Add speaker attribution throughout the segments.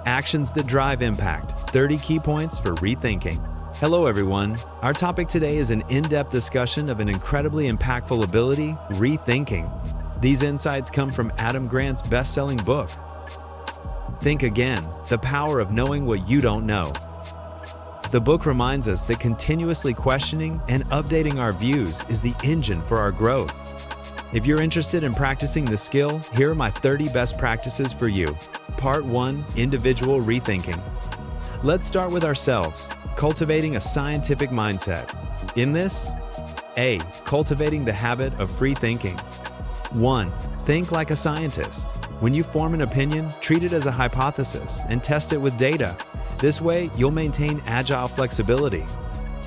Speaker 1: Actions that drive impact, 30 key points for rethinking. Hello everyone. Our topic today is an in-depth discussion of an incredibly impactful ability, rethinking. These insights come from Adam Grant's best-selling book, Think Again, The Power of Knowing What You Don't Know. The book reminds us that continuously questioning and updating our views is the engine for our growth. If you're interested in practicing the skill, here are my 30 best practices for you. Part 1, Individual Rethinking. Let's start with ourselves, cultivating a scientific mindset. In this, A. Cultivating the habit of free thinking. 1. Think like a scientist. When you form an opinion, treat it as a hypothesis and test it with data. This way, you'll maintain agile flexibility.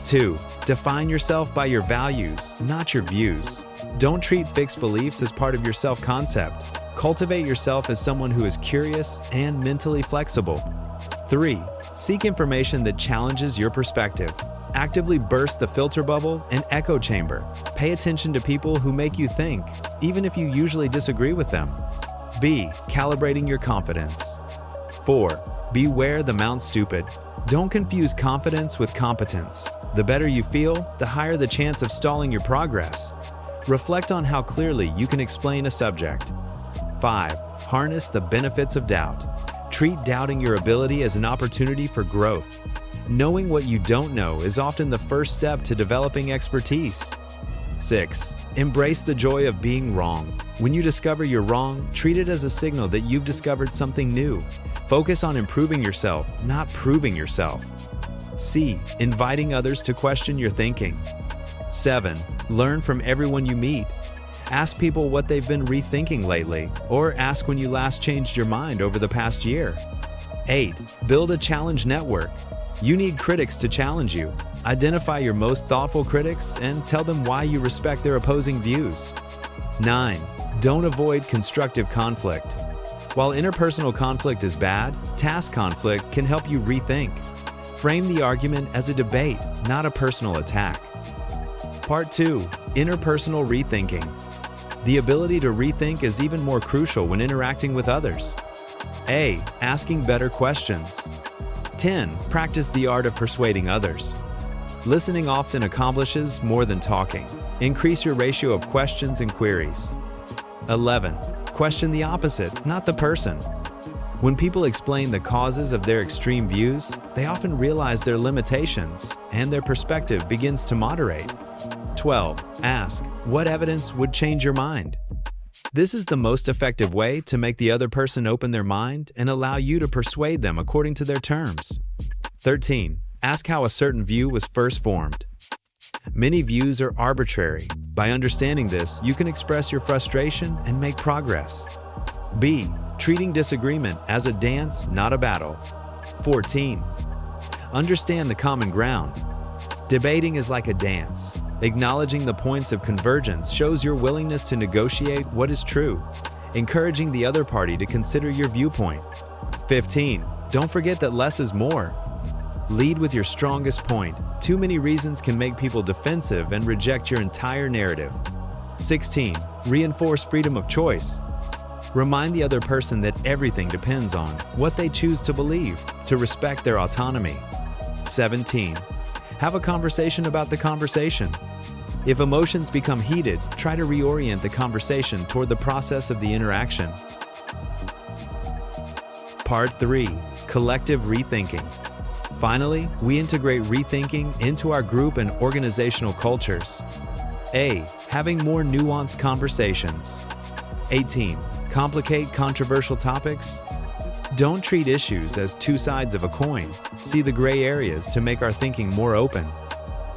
Speaker 1: 2. Define yourself by your values, not your views. Don't treat fixed beliefs as part of your self-concept. Cultivate yourself as someone who is curious and mentally flexible. 3. Seek information that challenges your perspective. Actively burst the filter bubble and echo chamber. Pay attention to people who make you think, even if you usually disagree with them. B. Calibrating your confidence. 4. Beware the Mount Stupid. Don't confuse confidence with competence. The better you feel, the higher the chance of stalling your progress. Reflect on how clearly you can explain a subject. 5. Harness the benefits of doubt. Treat doubting your ability as an opportunity for growth. Knowing what you don't know is often the first step to developing expertise. 6. Embrace the joy of being wrong. When you discover you're wrong, treat it as a signal that you've discovered something new. Focus on improving yourself, not proving yourself. C. Inviting others to question your thinking. 7. Learn from everyone you meet. Ask people what they've been rethinking lately, or ask when you last changed your mind over the past year. 8. Build a challenge network. You need critics to challenge you. Identify your most thoughtful critics and tell them why you respect their opposing views. 9. Don't avoid constructive conflict. While interpersonal conflict is bad, task conflict can help you rethink. Frame the argument as a debate, not a personal attack. Part 2. Interpersonal rethinking. The ability to rethink is even more crucial when interacting with others. A. Asking better questions. 10. Practice the art of persuading others. Listening often accomplishes more than talking. Increase your ratio of questions and queries. 11. Question the opposite, not the person. When people explain the causes of their extreme views, they often realize their limitations, and their perspective begins to moderate. 12. Ask, what evidence would change your mind? This is the most effective way to make the other person open their mind and allow you to persuade them according to their terms. 13. Ask how a certain view was first formed. Many views are arbitrary. By understanding this, you can express your frustration and make progress. B. Treating disagreement as a dance, not a battle. 14. Understand the common ground. Debating is like a dance. Acknowledging the points of convergence shows your willingness to negotiate what is true, encouraging the other party to consider your viewpoint. 15. Don't forget that less is more. Lead with your strongest point. Too many reasons can make people defensive and reject your entire narrative. 16. Reinforce freedom of choice. Remind the other person that everything depends on what they choose to believe, to respect their autonomy. 17. Have a conversation about the conversation. If emotions become heated, try to reorient the conversation toward the process of the interaction. Part 3. Collective rethinking. Finally, we integrate rethinking into our group and organizational cultures. A. Having more nuanced conversations. 18. Complicate controversial topics. Don't treat issues as two sides of a coin. See the gray areas to make our thinking more open.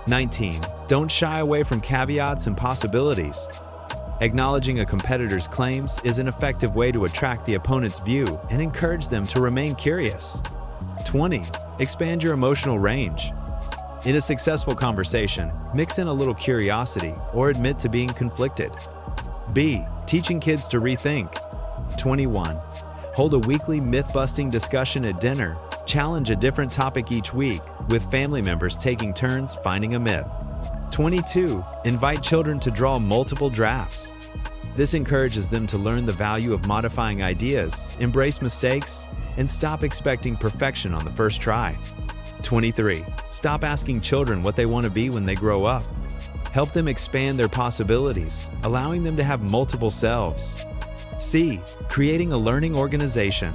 Speaker 1: 19. Don't shy away from caveats and possibilities. Acknowledging a competitor's claims is an effective way to attract the opponent's view and encourage them to remain curious. 20. Expand your emotional range. In a successful conversation, mix in a little curiosity or admit to being conflicted. B. Teaching kids to rethink. 21. Hold a weekly myth-busting discussion at dinner. Challenge a different topic each week, with family members taking turns finding a myth. 22. Invite children to draw multiple drafts. This encourages them to learn the value of modifying ideas, embrace mistakes, and stop expecting perfection on the first try. 23. Stop asking children what they want to be when they grow up. Help them expand their possibilities, allowing them to have multiple selves. C. Creating a learning organization.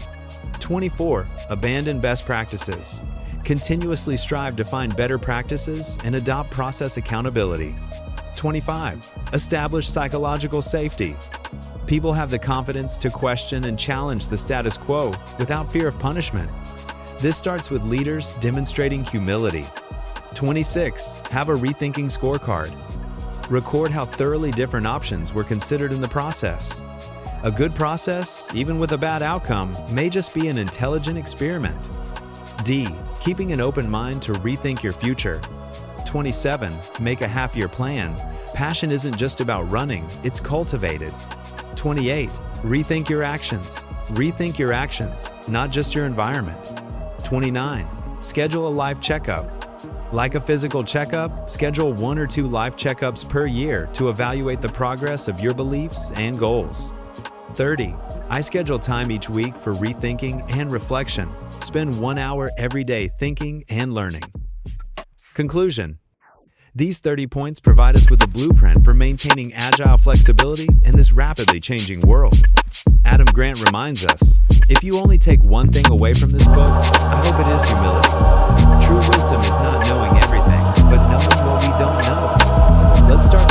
Speaker 1: 24. Abandon best practices. Continuously strive to find better practices and adopt process accountability. 25. Establish psychological safety. People have the confidence to question and challenge the status quo without fear of punishment. This starts with leaders demonstrating humility. 26. Have a rethinking scorecard. Record how thoroughly different options were considered in the process. A good process, even with a bad outcome, may just be an intelligent experiment. D. Keeping an open mind to rethink your future. 27. Make a half-year plan. Passion isn't just about running, it's cultivated. 28. Rethink your actions. Rethink your actions, not just your environment. 29. Schedule a life checkup. Like a physical checkup, schedule 1 or 2 life checkups per year to evaluate the progress of your beliefs and goals. 30. I schedule time each week for rethinking and reflection. Spend 1 hour every day thinking and learning. Conclusion. These 30 points provide us with a blueprint for maintaining agile flexibility in this rapidly changing world. Adam Grant reminds us, if you only take one thing away from this book, I hope it is humility. True wisdom is not knowing everything, but knowing what we don't know. Let's start